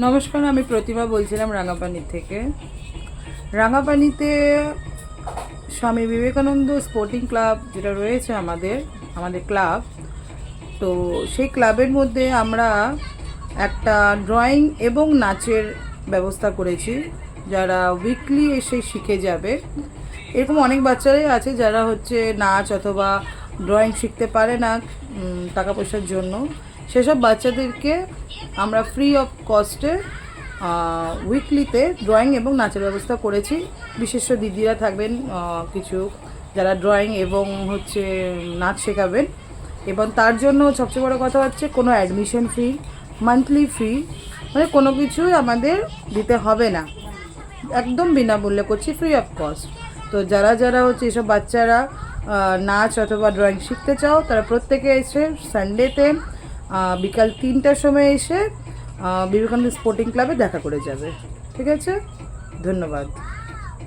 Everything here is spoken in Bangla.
নমস্কার, আমি প্রতিমা বলছিলাম রাঙাপানি থেকে। রাঙাপানিতে স্বামী বিবেকানন্দ স্পোর্টিং ক্লাব যেটা রয়েছে আমাদের ক্লাব, তো সেই ক্লাবের মধ্যে আমরা একটা ড্রয়িং এবং নাচের ব্যবস্থা করেছি, যারা উইকলি এসে শিখে যাবে। এরকম অনেক বাচ্চারাই আছে যারা নাচ অথবা ড্রয়িং শিখতে পারে না টাকা পয়সার জন্য। সেসব বাচ্চাদেরকে আমরা ফ্রি অফ কস্টে উইকলিতে ড্রয়িং এবং নাচের ব্যবস্থা করেছি। বিশেষ দিদিরা থাকবেন কিছু, যারা ড্রয়িং এবং নাচ শেখাবেন। এবং তার জন্য সবচেয়ে বড় কথা কোনো অ্যাডমিশন ফি, মান্থলি ফি কোনো কিছুই আমাদের দিতে হবে না, একদম বিনামূল্যে করছি, ফ্রি অফ কস্ট। তো যারা এসব বাচ্চারা নাচ অথবা ড্রয়িং শিখতে চাও, তারা প্রত্যেকে এসে সানডেতে বিকাল 3টার সময় এসে বিবেকানন্দ স্পোর্টিং ক্লাবে দেখা করে যাবে। ঠিক আছে, ধন্যবাদ।